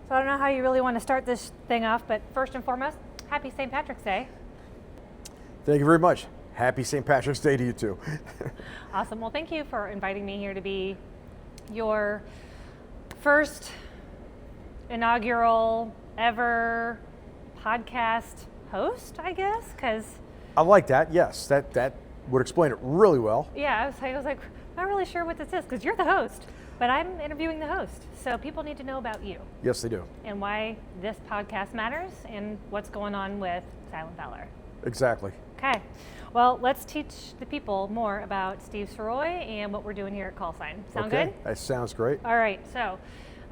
So I don't know how you really want to start this thing off, but first and foremost, happy St. Patrick's Day. Thank you very much. Happy St. Patrick's Day to you too. Awesome. Well, thank you for inviting me here to be your first inaugural ever podcast host, I guess, because I like that. Yes, that would explain it really well. yeah, I was like, not really sure what this is because you're the host, but I'm interviewing the host. So people need to know about you Yes, they do. and why this podcast matters and what's going on with Silent Valor. Exactly. Okay, well, let's teach the people more about Steve Soroy and what we're doing here at CallSign. Sound Okay, good? that sounds great. All right, so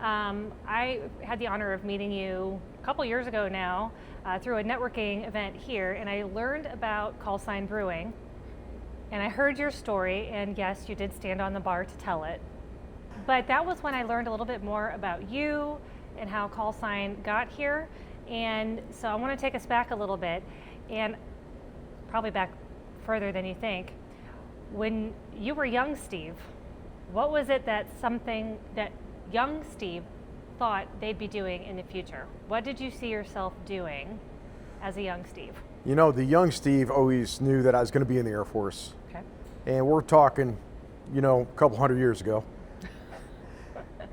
I had the honor of meeting you a couple years ago now through a networking event here, and I learned about CallSign Brewing, and I heard your story, and yes, you did stand on the bar to tell it. But that was when I learned a little bit more about you and how CallSign got here, and so I want to take us back a little bit, and probably back further than you think. When you were young, Steve, what was it that something that young Steve thought they'd be doing in the future? What did you see yourself doing as a young Steve? You know, the young Steve always knew that I was going to be in the Air Force. Okay. And we're talking, a couple hundred years ago.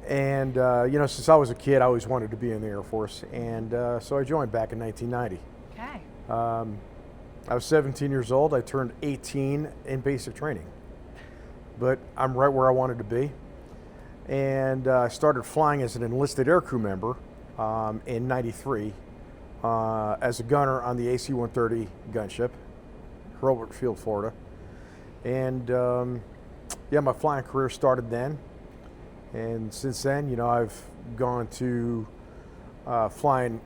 And, since I was a kid, I always wanted to be in the Air Force. And so I joined back in 1990. Okay. I was 17 years old. I turned 18 in basic training. But I'm right where I wanted to be. And I started flying as an enlisted aircrew member in 93 as a gunner on the AC-130 gunship, Hurlburt Field, Florida. And my flying career started then. And since then, I've gone to flying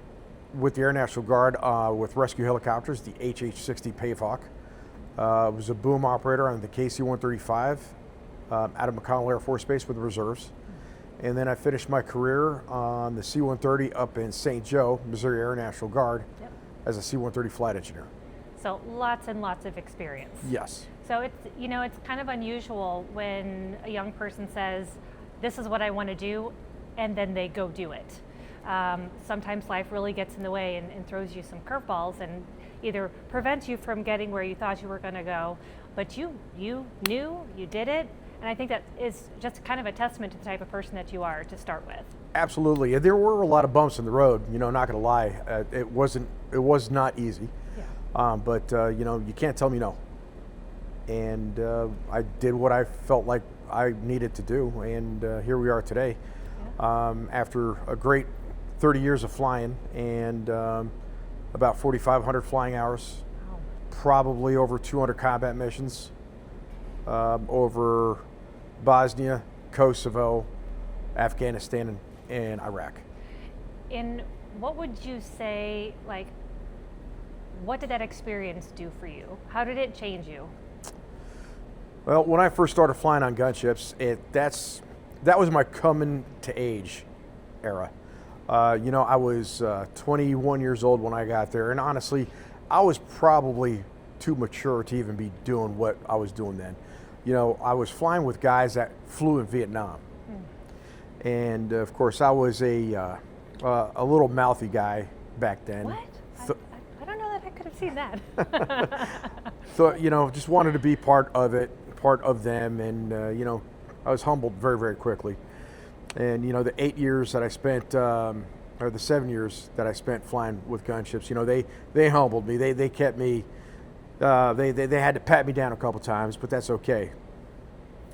with the Air National Guard with rescue helicopters, the HH-60 Pavehawk. I was a boom operator on the KC-135 out of McConnell Air Force Base with the reserves. And then I finished my career on the C-130 up in St. Joe, Missouri Air National Guard, as a C-130 flight engineer. So lots and lots of experience. Yes. So it's kind of unusual when a young person says, this is what I want to do, and then they go do it. Sometimes life really gets in the way and throws you some curveballs and either prevents you from getting where you thought you were going to go, but you knew, you did it, and I think that is just kind of a testament to the type of person that you are to start with. Absolutely. There were a lot of bumps in the road, not going to lie. It was not easy. Yeah. But you can't tell me no. And I did what I felt like I needed to do, and here we are today. Yeah. After a great 30 years of flying and about 4,500 flying hours, Wow. probably over 200 combat missions over Bosnia, Kosovo, Afghanistan, and Iraq. And what would you say, what did that experience do for you? How did it change you? Well, when I first started flying on gunships, that was my coming to age era. I was 21 years old when I got there, and honestly, I was probably too mature to even be doing what I was doing then. I was flying with guys that flew in Vietnam, and of course, I was a little mouthy guy back then. What? I don't know that I could have seen that. So, just wanted to be part of it, part of them, and I was humbled very, very quickly. And the 8 years that I spent, or the 7 years that I spent flying with gunships, they humbled me. They kept me. They had to pat me down a couple times, but that's okay.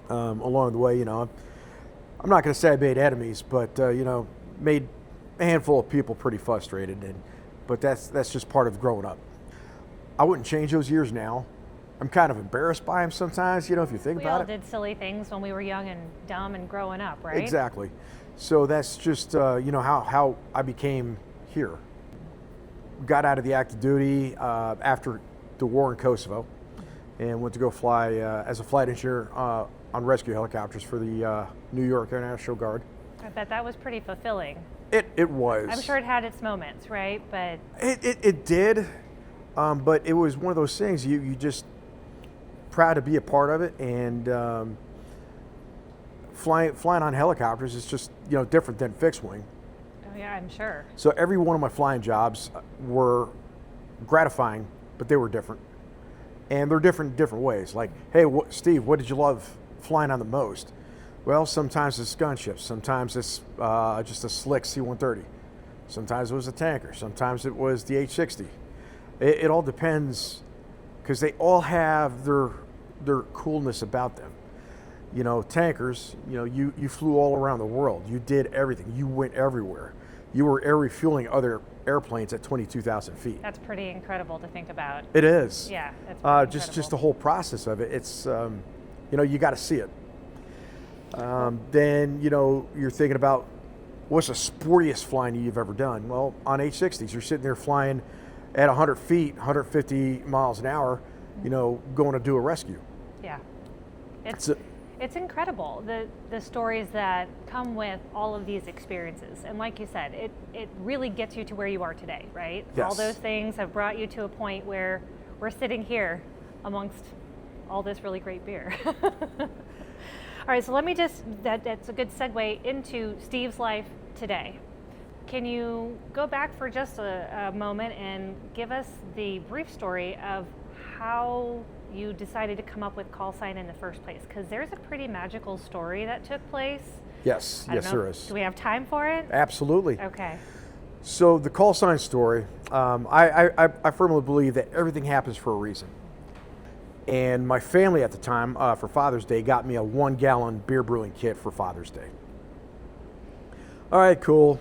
Along the way, I'm not going to say I made enemies, but made a handful of people pretty frustrated. But that's just part of growing up. I wouldn't change those years now. I'm kind of embarrassed by them sometimes, if you think We about all it. did silly things when we were young and dumb and growing up, right? Exactly. So that's just, how I became here. Got out of the active duty after the war in Kosovo and went to go fly as a flight engineer on rescue helicopters for the New York Air National Guard. I bet that was pretty fulfilling. It was. I'm sure it had its moments, right? But it did, but it was one of those things you just proud to be a part of it, and flying on helicopters is just different than fixed wing. Oh, yeah, I'm sure. So every one of my flying jobs were gratifying, but they were different. And they're different in different ways. Like, hey, Steve, what did you love flying on the most? Well, sometimes it's gunships. Sometimes it's just a slick C-130. Sometimes it was a tanker. Sometimes it was the H-60. It all depends, because they all have their coolness about them. You know, tankers, you know, you flew all around the world. You did everything. You went everywhere. You were air refueling other airplanes at 22,000 feet. That's pretty incredible to think about. It is. Yeah, it's pretty just the whole process of it. It's you know, you got to see it. Then, you know, you're thinking about what's the sportiest flying you've ever done. Well, on H-60s, you're sitting there flying at 100 feet, 150 miles an hour, you know, going to do a rescue. Yeah, it's incredible, the stories that come with all of these experiences. And like you said, it really gets you to where you are today, right? Yes. All those things have brought you to a point where we're sitting here amongst all this really great beer. All right, so let me that's a good segue into Steve's life today. Can you go back for just a moment and give us the brief story of how you decided to come up with call sign in the first place? Because there's a pretty magical story that took place. Yes, yes, there is. Do we have time for it? Absolutely. Okay. So the call sign story, I firmly believe that everything happens for a reason. And my family at the time, for Father's Day, got me a 1-gallon beer brewing kit for Father's Day. All right, cool.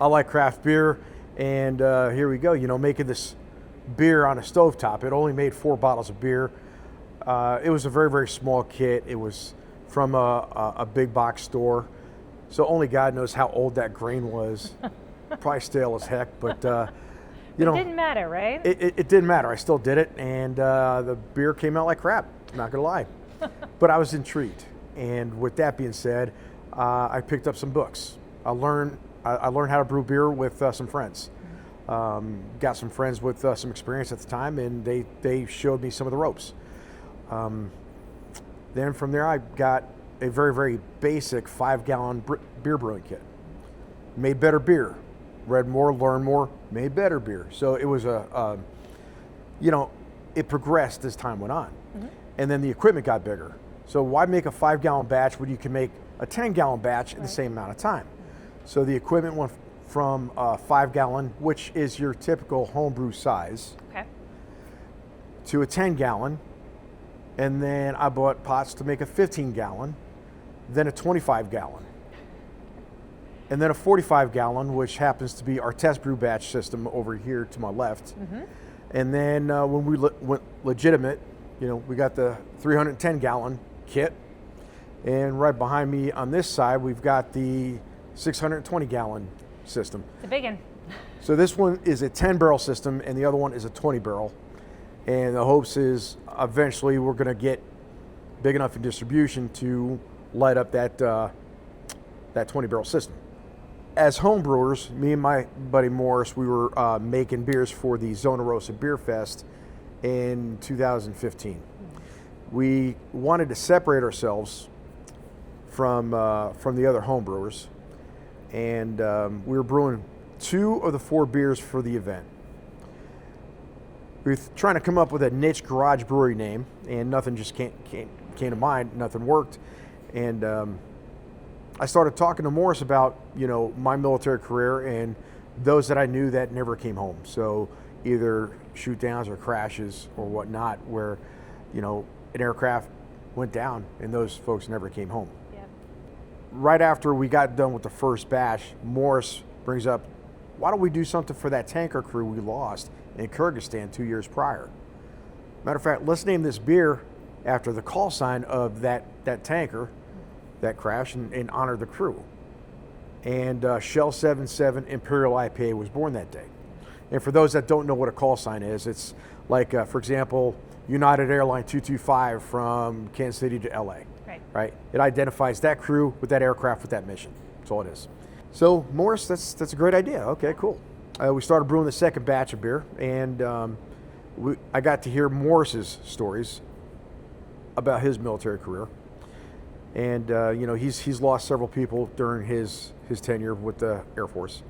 I like craft beer, and here we go. You know, making this beer on a stovetop. It only made 4 bottles of beer. It was a very, very small kit. It was from a big box store, so only God knows how old that grain was. Probably stale as heck, but you know, it didn't matter, right? It didn't matter. I still did it, and the beer came out like crap. Not gonna lie, but I was intrigued. And with that being said, I picked up some books. I learned how to brew beer with some friends. Got some friends with some experience at the time, and they showed me some of the ropes. Then from there, I got a very, very basic 5-gallon beer brewing kit. Made better beer. Read more, learned more, made better beer. So it was you know, it progressed as time went on. Mm-hmm. And then the equipment got bigger. So why make a 5-gallon batch when you can make a 10-gallon batch in the same amount of time? So the equipment went from 5-gallon, which is your typical homebrew size, okay, to a 10-gallon. And then I bought pots to make a 15-gallon, then a 25-gallon. And then a 45-gallon, which happens to be our test brew batch system over here to my left. Mm-hmm. And then when we went legitimate, you know, we got the 310-gallon kit. And right behind me on this side, we've got the 620-gallon system. It's a big one. So this one is a 10-barrel system, and the other one is a 20-barrel. And the hopes is eventually we're going to get big enough in distribution to light up that 20-barrel system. As home brewers, me and my buddy Morris, we were making beers for the Zona Rosa Beer Fest in 2015. We wanted to separate ourselves from the other home brewers, and we were brewing 2 of the 4 beers for the event. We were trying to come up with a niche garage brewery name, and nothing just came to mind. Nothing worked, and I started talking to Morris about, you know, my military career and those that I knew that never came home. So either shoot downs or crashes or whatnot, where, you know, an aircraft went down and those folks never came home. Yep. Right after we got done with the first batch, Morris brings up, why don't we do something for that tanker crew we lost in Kyrgyzstan 2 years prior? Matter of fact, let's name this beer after the call sign of that tanker that crashed and honor the crew. And Shell 77 Imperial IPA was born that day. And for those that don't know what a call sign is, it's like, for example, United Airline 225 from Kansas City to LA. Right? It identifies that crew with that aircraft with that mission. That's all it is. So Morris, that's a great idea. Okay, cool. We started brewing the second batch of beer, and I got to hear Morris's stories about his military career. And you know, he's lost several people during his tenure with the Air Force.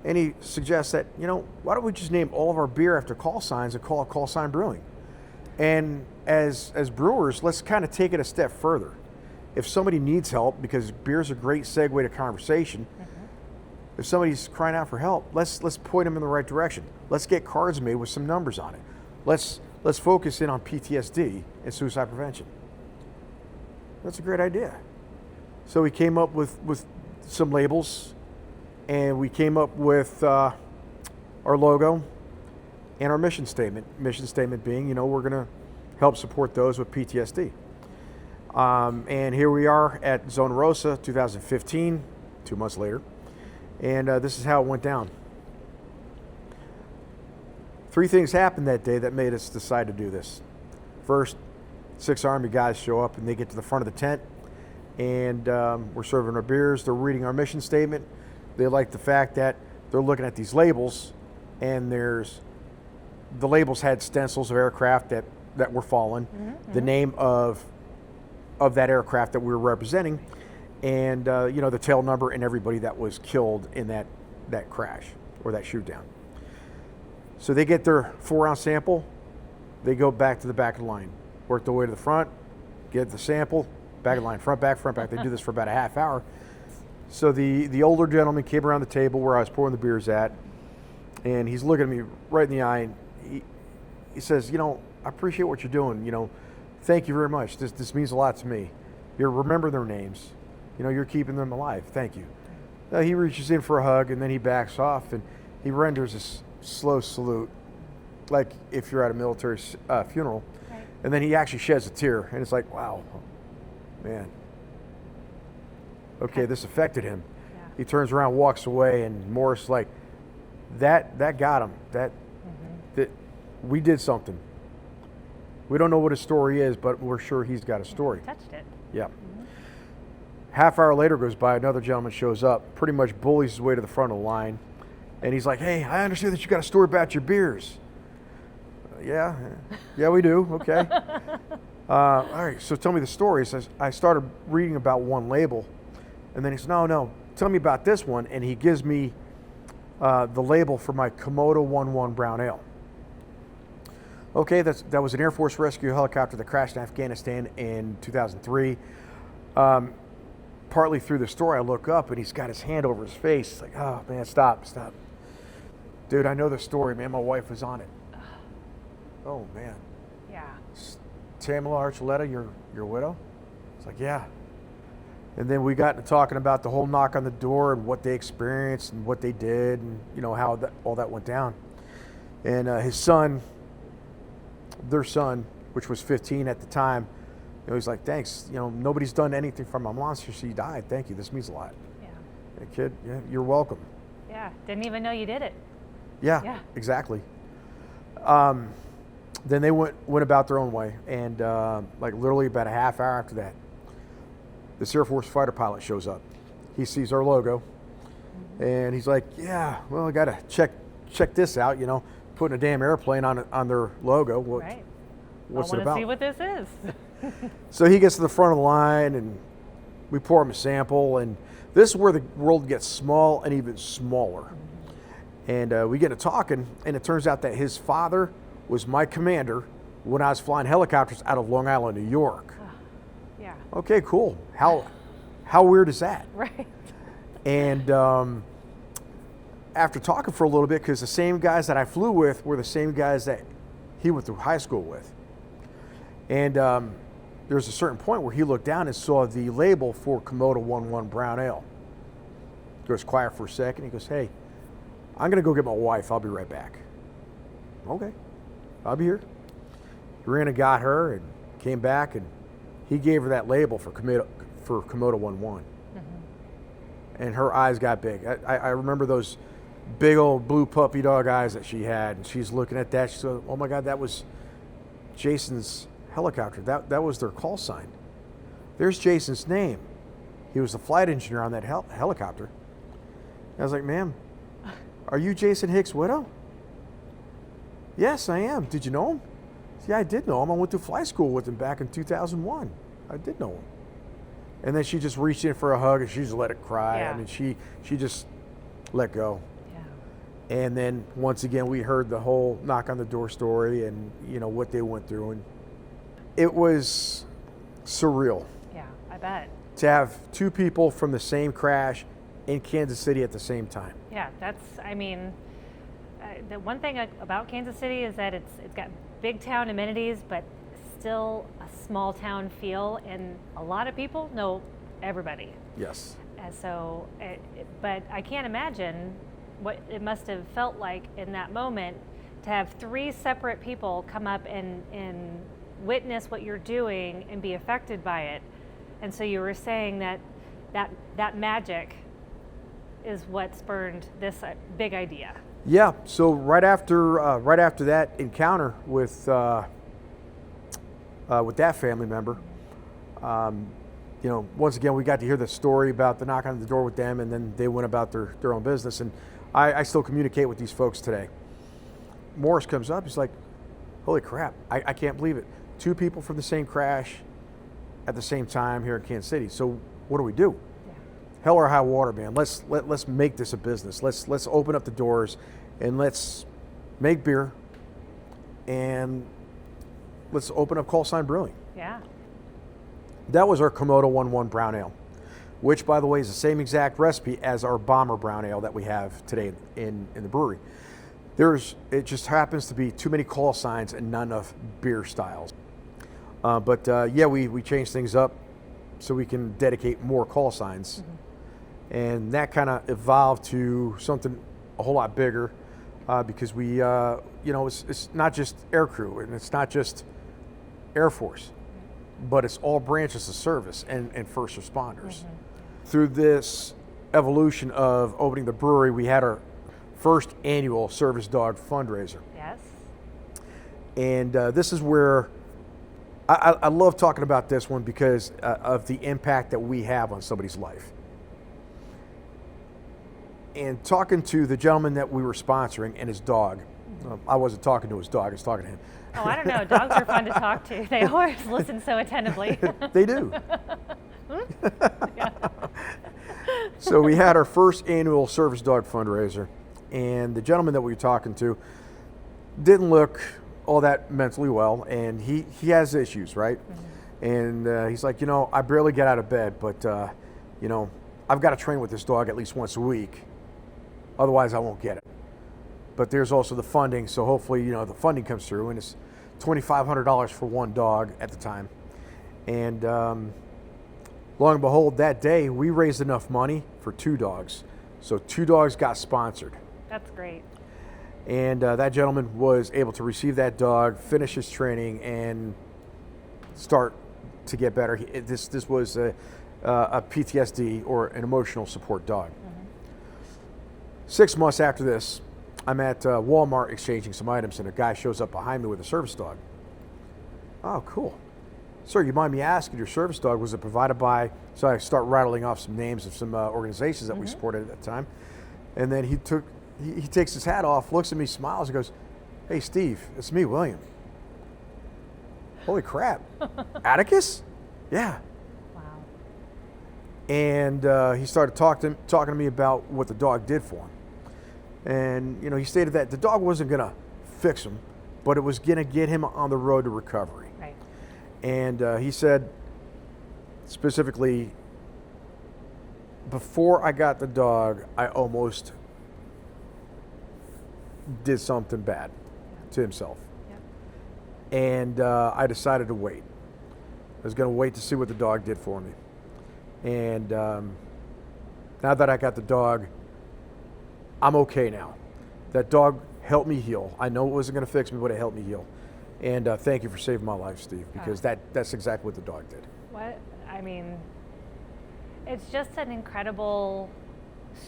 And he suggests that, you know, why don't we just name all of our beer after call signs and call it Call Sign Brewing? And as brewers, let's kind of take it a step further. If somebody needs help, because beer's a great segue to conversation, if somebody's crying out for help, let's point them in the right direction. Let's get cards made with some numbers on it. Let's focus in on PTSD and suicide prevention. That's a great idea. So we came up with some labels, and we came up with our logo and our mission statement. Mission statement being, you know, we're going to help support those with PTSD. And here we are at Zona Rosa 2015, 2 months later. And this is how it went down. 3 things happened that day that made us decide to do this. First, 6 Army guys show up and they get to the front of the tent, and we're serving our beers. They're reading our mission statement. They like the fact that they're looking at these labels, and the labels had stencils of aircraft that were fallen, the name of that aircraft that we were representing, and you know, the tail number and everybody that was killed in that crash or that shoot down. So they get their 4-ounce sample. They go back to the back of the line, work their way to the front, get the sample, back of the line, front back. They do this for about a half hour. So the older gentleman came around the table where I was pouring the beers at, and he's looking at me right in the eye, and he says, you know, I appreciate what you're doing. You know, thank you very much. This means a lot to me. You remember their names. You know, you're keeping them alive. Thank you. He reaches in for a hug, and then he backs off, and he renders this slow salute, like if you're at a military funeral. Right. And then he actually sheds a tear, and it's like, wow, man. Okay, this affected him. Yeah. He turns around, walks away, and Morris like, that got him. That we did something. We don't know what his story is, but we're sure he's got a story. Touched it. Yeah. Half hour later goes by, another gentleman shows up, pretty much bullies his way to the front of the line, and he's like, hey, I understand that you got a story about your beers. Yeah, we do. Okay. All right, so tell me the story. So I started reading about one label, and then he said, no, tell me about this one, and he gives me the label for my Komodo 11 Brown Ale. Okay, that was an Air Force rescue helicopter that crashed in Afghanistan in 2003. Partly through the story, I look up, and he's got his hand over his face. It's like, oh, man, stop. Dude, I know the story, man. My wife was on it. Oh, man. Yeah. Tamala Archuleta, your widow? It's like, yeah. And then we got to talking about the whole knock on the door and what they experienced and what they did, and you know how all that went down. And his son, their son, which was 15 at the time, you know, he's like, thanks. You know, nobody's done anything for my mom since she died. Thank you. This means a lot. Yeah. Hey, kid, yeah, you're welcome. Yeah. Didn't even know you did it. Yeah. Exactly. Then they went about their own way, and like literally about a half hour after that, this Air Force fighter pilot shows up. He sees our logo, and he's like, yeah, well, I gotta check this out, you know, putting a damn airplane on their logo. Right. What's I it about? want to see what this is. So he gets to the front of the line, and we pour him a sample, and this is where the world gets small and even smaller. And we get to talking, and it turns out that his father was my commander when I was flying helicopters out of Long Island, New York. Yeah. Okay, cool. How weird is that? Right. And after talking for a little bit, because the same guys that I flew with were the same guys that he went through high school with. And there was a certain point where he looked down and saw the label for Komodo 11 Brown Ale. He goes quiet for a second. He goes, hey, I'm going to go get my wife. I'll be right back. Okay, I'll be here. He ran and got her and came back, and he gave her that label for Komodo 11. And her eyes got big. I remember those big old blue puppy dog eyes that she had, and she's looking at that. She said, oh my God, that was Jason's helicopter. That was their call sign. There's Jason's name. He was the flight engineer on that helicopter. And I was like, ma'am, are you Jason Hicks' widow? Yes, I am. Did you know him? Yeah, I did know him. I went to flight school with him back in 2001. I did know him. And then she just reached in for a hug and she just let it cry. Yeah. I mean, she just let go. Yeah. And then once again, we heard the whole knock on the door story and, you know, what they went through. And it was surreal Yeah, I bet. to have two people from the same crash in Kansas City at the same time. Yeah, I mean, the one thing about Kansas City is that it's got big town amenities, but still a small town feel, and a lot of people know everybody. Yes. And so, but I can't imagine what it must have felt like in that moment to have three separate people come up and witness what you're doing and be affected by it. And so you were saying that magic is what spurned this big idea. Yeah. So right after that encounter with that family member, you know, once again we got to hear the story about the knock on the door with them, and then they went about their own business. And I still communicate with these folks today. Morris comes up, he's like, "Holy crap! I can't believe it. Two people from the same crash at the same time here in Kansas City. So what do we do? Yeah. Hell or high water, man. Let's make this a business. Let's open up the doors and let's make beer and let's open up Call Sign Brewing." Yeah. That was our Komodo 1-1 brown ale, which, by the way, is the same exact recipe as our Bomber brown ale that we have today in the brewery. It just happens to be too many call signs and not enough beer styles. But we changed things up so we can dedicate more call signs. Mm-hmm. And that kind of evolved to something a whole lot bigger because we, it's not just air crew and it's not just Air Force, but it's all branches of service and first responders. Mm-hmm. Through this evolution of opening the brewery, we had our first annual service dog fundraiser. Yes. And this is where I love talking about this one because of the impact that we have on somebody's life. And talking to the gentleman that we were sponsoring and his dog, I wasn't talking to his dog, I was talking to him. Oh, I don't know. Dogs are fun to talk to. They always listen so attentively. They do. So we had our first annual service dog fundraiser, and the gentleman that we were talking to didn't look all that mentally well, and he has issues, right? Mm-hmm. And he's like, I barely get out of bed, but I've got to train with this dog at least once a week, otherwise I won't get it. But there's also the funding, so hopefully the funding comes through, and it's $2,500 for one dog at the time. And lo and behold, that day we raised enough money for 2 dogs, so 2 dogs got sponsored. That's great. And that gentleman was able to receive that dog, finish his training, and start to get better. This was a PTSD or an emotional support dog. Mm-hmm. 6 months after this, I'm at Walmart exchanging some items, and a guy shows up behind me with a service dog. Oh, cool. Sir, you mind me asking, your service dog, was it provided by, so I start rattling off some names of some organizations that mm-hmm. we supported at that time. And then he takes his hat off, looks at me, smiles, and goes, "Hey, Steve, it's me, William." Holy crap. Atticus? Yeah. Wow. And he started talking to me about what the dog did for him. And, he stated that the dog wasn't going to fix him, but it was going to get him on the road to recovery. Right. And he said, specifically, before I got the dog, I almost did something bad to himself. Yeah. And I decided to wait. I was going to wait to see what the dog did for me. And now that I got the dog, I'm okay now. That dog helped me heal. I know it wasn't going to fix me, but it helped me heal. And thank you for saving my life, Steve, because that's exactly what the dog did. It's just an incredible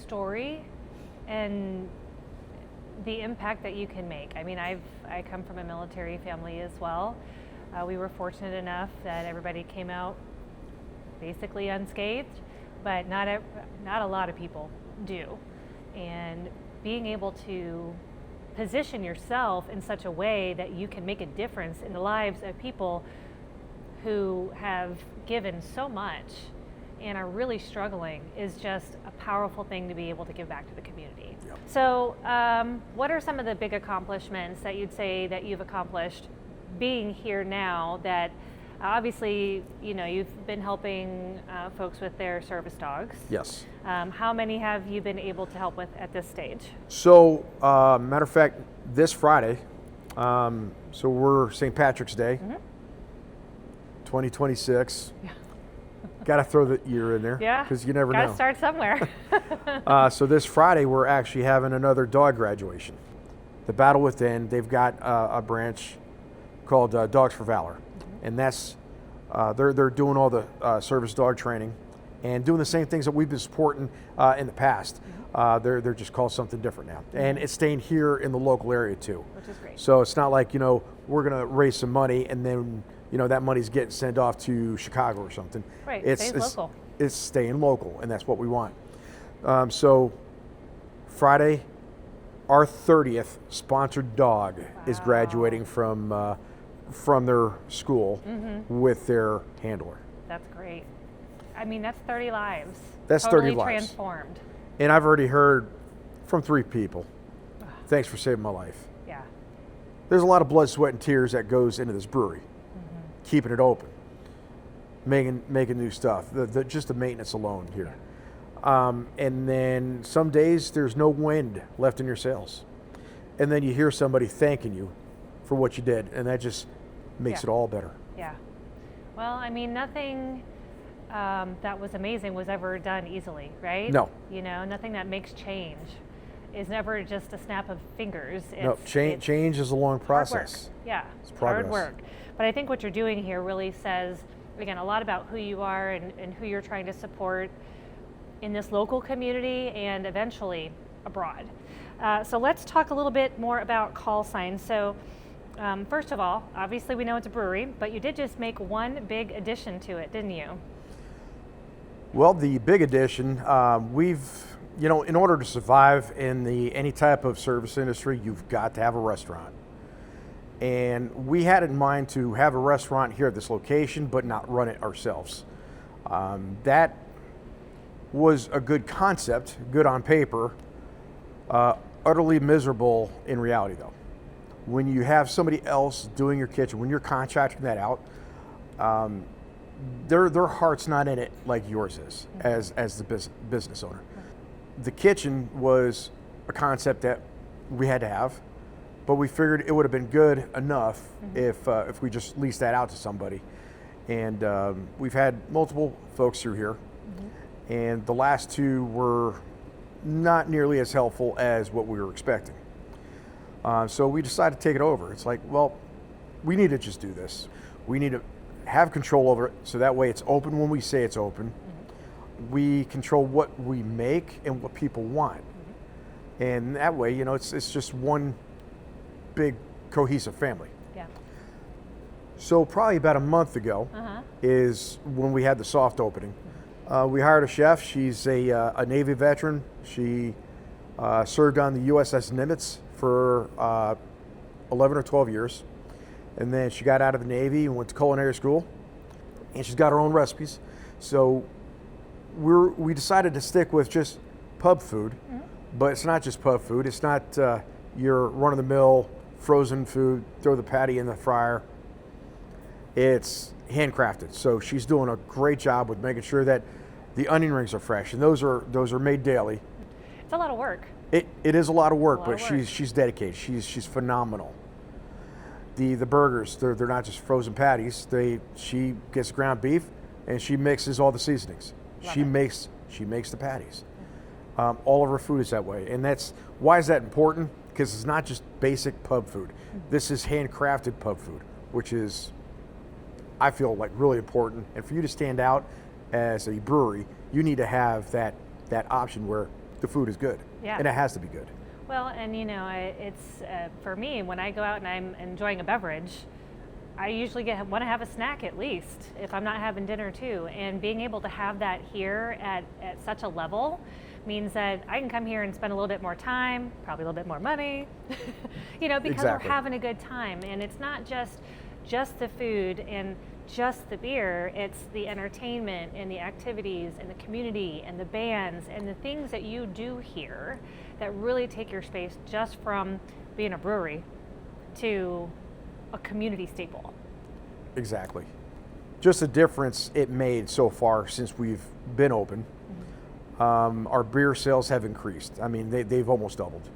story and the impact that you can make. I come from a military family as well. We were fortunate enough that everybody came out basically unscathed, but not a lot of people do. And being able to position yourself in such a way that you can make a difference in the lives of people who have given so much and are really struggling is just a powerful thing to be able to give back to the community. Yep. So what are some of the big accomplishments that you'd say that you've accomplished being here now that obviously, you've been helping folks with their service dogs. Yes. How many have you been able to help with at this stage? So, matter of fact, this Friday, so we're St. Patrick's Day, 2026. Yeah. Got to throw the year in there. Yeah. Because you never Gotta know. start somewhere. So this Friday, we're actually having another dog graduation. The Battle Within, they've got a branch called Dogs for Valor. And that's, they're doing all the service dog training and doing the same things that we've been supporting in the past. They're just called something different now. And it's staying here in the local area too. Which is great. So it's not like, we're going to raise some money and then, that money's getting sent off to Chicago or something. Right, It's local. It's staying local, and that's what we want. So Friday, our 30th sponsored dog is graduating from their school with their handler. That's great. I mean, that's 30 lives. That's totally 30 lives. Transformed. And I've already heard from 3 people, thanks for saving my life. Yeah. There's a lot of blood, sweat, and tears that goes into this brewery, keeping it open, making new stuff, just the maintenance alone here. And then some days there's no wind left in your sails. And then you hear somebody thanking you for what you did, and that just makes it all better. Yeah. Well, I mean, nothing that was amazing was ever done easily, right? No. Nothing that makes change is never just a snap of fingers. No, change is a long process. Hard work. Yeah, It's hard progress. work. But I think what you're doing here really says, again, a lot about who you are and who you're trying to support in this local community and eventually abroad. So let's talk a little bit more about call signs. So first of all, obviously we know it's a brewery, but you did just make one big addition to it, didn't you? Well, the big addition, in order to survive in any type of service industry, you've got to have a restaurant. And we had in mind to have a restaurant here at this location, but not run it ourselves. That was a good concept, good on paper, utterly miserable in reality though. When you have somebody else doing your kitchen, when you're contracting that out, their heart's not in it like yours is as the business owner. The kitchen was a concept that we had to have, but we figured it would have been good enough if we just leased that out to somebody. And we've had multiple folks through here, and the last 2 were not nearly as helpful as what we were expecting. So we decided to take it over. It's like, well, we need to just do this. We need to have control over it, so that way it's open when we say it's open. We control what we make and what people want. And that way, it's just one big cohesive family. Yeah. So probably about a month ago is when we had the soft opening. We hired a chef. She's a Navy veteran. She served on the USS Nimitz for 11 or 12 years. And then she got out of the Navy and went to culinary school. And she's got her own recipes. So we decided to stick with just pub food. But it's not just pub food. It's not your run-of-the-mill frozen food, throw the patty in the fryer. It's handcrafted. So she's doing a great job with making sure that the onion rings are fresh, and those are made daily. It's a lot of work. It is a lot of work, A lot but of work. she's dedicated. She's phenomenal. The burgers, they're not just frozen patties. She gets ground beef and she mixes all the seasonings. Love She it. makes the patties. All of her food is that way, and why is that important? Because it's not just basic pub food. This is handcrafted pub food, which is, I feel like, really important. And for you to stand out as a brewery, you need to have that option where the food is good, Yeah. and it has to be good. Well, and it's for me, when I go out and I'm enjoying a beverage, I usually want to have a snack at least, if I'm not having dinner too. And being able to have that here at such a level means that I can come here and spend a little bit more time, probably a little bit more money, because Exactly. we're having a good time. And it's not just just the food and just the beer. It's the entertainment and the activities and the community and the bands and the things that you do here that really take your space just from being a brewery to a community staple. Exactly. Just the difference it made so far since we've been open. Our beer sales have increased. I mean, they've almost doubled.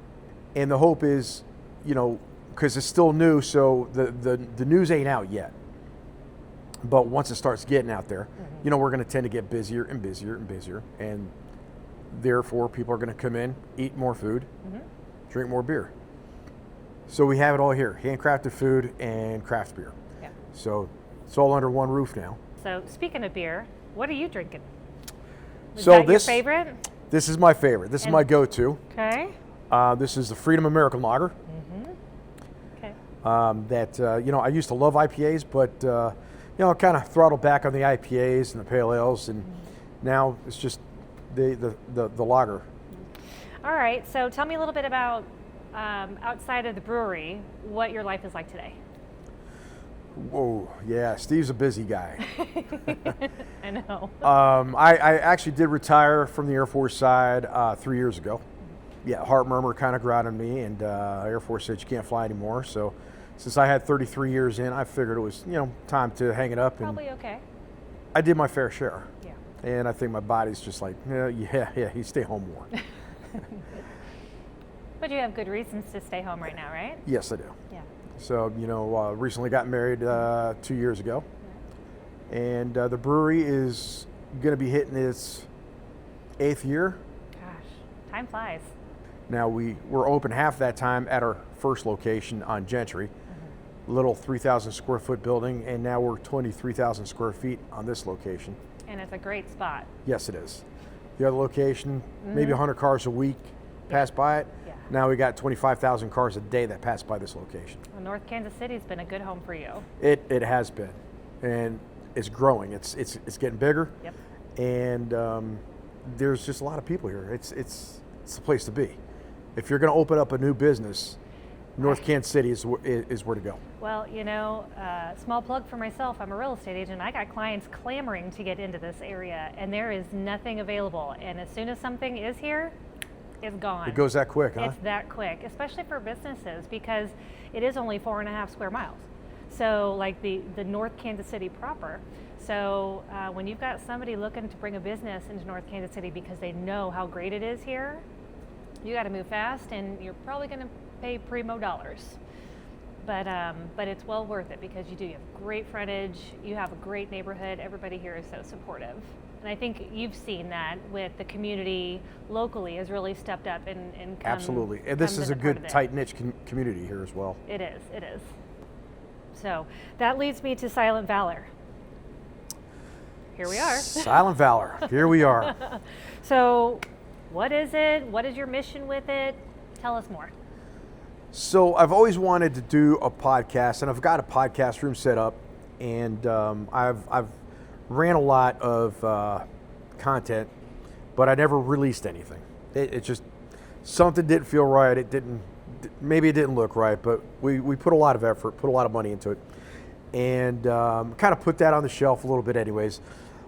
And the hope is, because it's still new, so the news ain't out yet. But once it starts getting out there, we're going to tend to get busier and busier and busier. And therefore, people are going to come in, eat more food, drink more beer. So we have it all here, handcrafted food and craft beer. Yeah. So it's all under one roof now. So speaking of beer, what are you drinking? Is So that this your favorite? This is my favorite. This is my go-to. Okay. This is the Freedom American Lager. Okay. I used to love IPAs, but kind of throttled back on the IPAs and the pale ales, and now it's just the lager. All right. So tell me a little bit about outside of the brewery, what your life is like today. Whoa, yeah, Steve's a busy guy. I know. I actually did retire from the Air Force side 3 years ago. Yeah, heart murmur kind of grounded me, and Air Force said you can't fly anymore. So since I had 33 years in, I figured it was time to hang it up. Probably okay. I did my fair share. Yeah. And I think my body's just like, yeah, you stay home more. But you have good reasons to stay home right now, right? Yes, I do. Yeah. So, recently got married 2 years ago. And the brewery is going to be hitting its 8th year. Gosh, time flies. Now, we were open half that time at our first location on Gentry, little 3,000 square foot building, and now we're 23,000 square feet on this location. And it's a great spot. Yes, it is. The other location, maybe 100 cars a week pass by it. Yeah. Now we got 25,000 cars a day that pass by this location. Well, North Kansas City's been a good home for you. It has been, and it's growing. It's getting bigger. Yep. And there's just a lot of people here. It's the place to be. If you're going to open up a new business, North Kansas City is where to go. Well, small plug for myself. I'm a real estate agent. I got clients clamoring to get into this area, and there is nothing available. And as soon as something is here, it's gone. It goes that quick, huh? It's that quick, especially for businesses, because it is only 4.5 square miles. So like the North Kansas City proper. So when you've got somebody looking to bring a business into North Kansas City because they know how great it is here, you got to move fast, and you're probably going to pay primo dollars. But it's well worth it because you have great frontage, you have a great neighborhood, everybody here is so supportive. And I think you've seen that with the community locally has really stepped up and come. Absolutely. And this is a good tight-knit community here as well. It is. So that leads me to Silent Valor. Here we are. Silent Valor. Here we are. So what is it? What is your mission with it? Tell us more. So I've always wanted to do a podcast, and I've got a podcast room set up, and I've ran a lot of content, but I never released anything. It just, something didn't feel right. Maybe it didn't look right, but we put a lot of effort, put a lot of money into it, and kind of put that on the shelf a little bit anyways,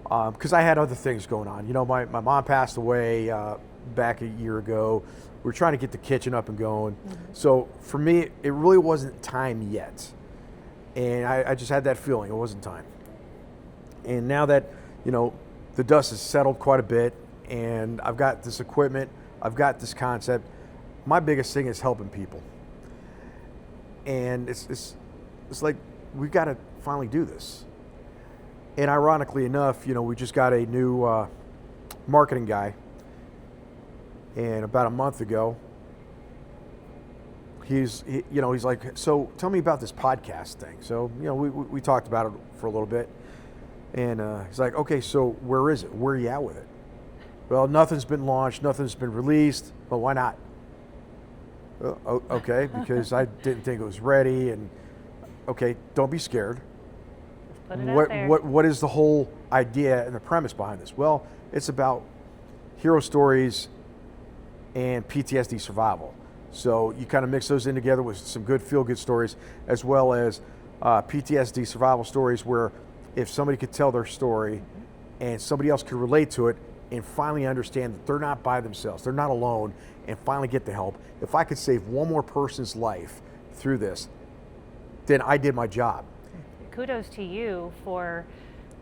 because I had other things going on. My mom passed away back a year ago. We were trying to get the kitchen up and going. So for me, it really wasn't time yet. And I just had that feeling it wasn't time. And now that, the dust has settled quite a bit, and I've got this equipment, I've got this concept, my biggest thing is helping people. And it's like, we've got to finally do this. And ironically enough, we just got a new marketing guy. And about a month ago, he's like, so tell me about this podcast thing. So, we talked about it for a little bit. And he's like, okay, so where is it? Where are you at with it? Well, nothing's been launched, nothing's been released. Well, why not? Okay, because I didn't think it was ready. And okay, don't be scared. Put it out there. What is the whole idea and the premise behind this? Well, it's about hero stories and PTSD survival. So you kind of mix those in together with some good feel-good stories, as well as PTSD survival stories where if somebody could tell their story and somebody else could relate to it and finally understand that they're not by themselves, they're not alone, and finally get the help. If I could save one more person's life through this, then I did my job. Kudos to you for,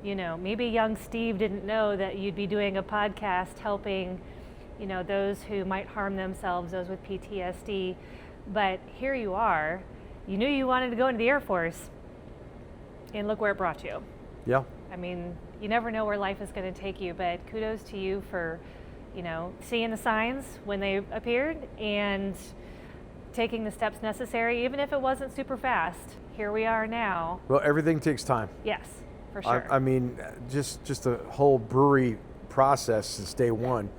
maybe young Steve didn't know that you'd be doing a podcast helping, those who might harm themselves, those with PTSD. But here you are. You knew you wanted to go into the Air Force, and look where it brought you. Yeah. I mean, you never know where life is going to take you, but kudos to you for, seeing the signs when they appeared and taking the steps necessary, even if it wasn't super fast. Here we are now. Well, everything takes time. Yes, for sure. I mean, just the whole brewery process since day one.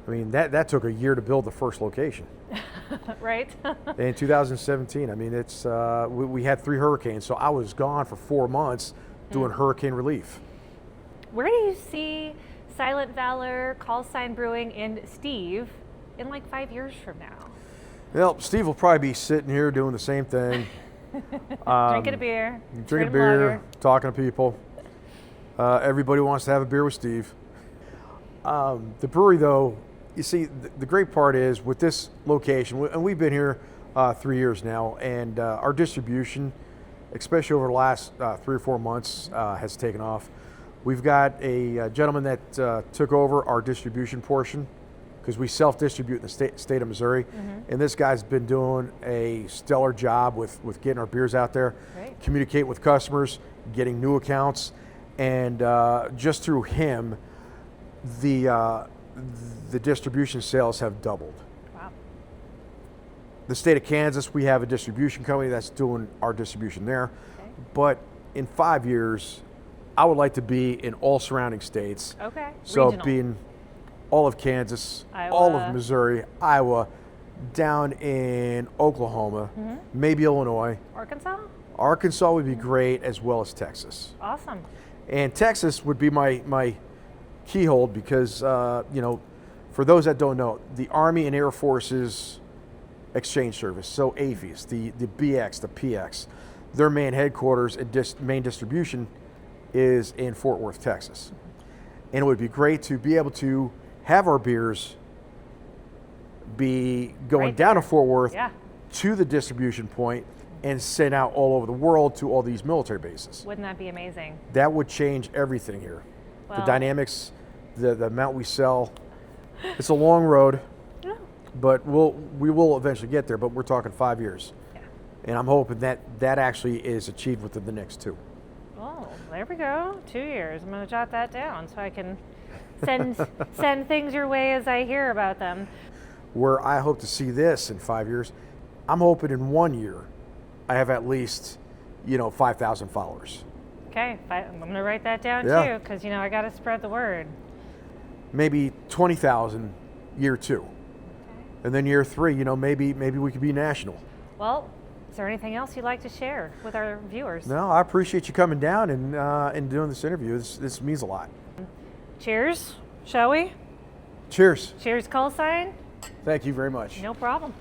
I mean, that took a year to build the first location. Right. In 2017, I mean, it's we had 3 hurricanes, so I was gone for 4 months doing hurricane relief. Where do you see Silent Valor, Call Sign Brewing, and Steve in like 5 years from now? Well, Steve will probably be sitting here doing the same thing. Drinking a beer. Drinking a beer, talking to people. Everybody wants to have a beer with Steve. The brewery, though, you see, the great part is with this location, and we've been here 3 years now, and our distribution, especially over the last 3 or 4 months, has taken off. We've got a gentleman that took over our distribution portion because we self-distribute in the state of Missouri, and this guy's been doing a stellar job with getting our beers out there, communicating with customers, getting new accounts, and just through him, the distribution sales have doubled. Wow. The state of Kansas, we have a distribution company that's doing our distribution there, but in 5 years, I would like to be in all surrounding states. Okay. So Regional. being all of Kansas, Iowa. all of Missouri, Iowa, down in Oklahoma, maybe Illinois. Arkansas? Arkansas would be great, as well as Texas. Awesome. And Texas would be my keyhole because, for those that don't know, the Army and Air Force's exchange service, so AFES, the BX, the PX, their main headquarters and main distribution is in Fort Worth, Texas. And it would be great to be able to have our beers be going Right down there. to Fort Worth Yeah. to the distribution point and sent out all over the world to all these military bases. Wouldn't that be amazing? That would change everything here. The Well- dynamics, the amount we sell. It's a long road, Yeah. but we will eventually get there, but we're talking 5 years. Yeah. And I'm hoping that actually is achieved within the next 2. Oh, there we go. 2 years. I'm going to jot that down so I can send things your way as I hear about them. Where I hope to see this in 5 years, I'm hoping in 1 year I have at least, 5,000 followers. Okay, I'm going to write that down Yeah. too because, I got to spread the word. Maybe 20,000 year 2. And then year 3, maybe we could be national. Well, is there anything else you'd like to share with our viewers? No, I appreciate you coming down and doing this interview. This means a lot. Cheers, shall we? Cheers. Cheers, call sign? Thank you very much. No problem.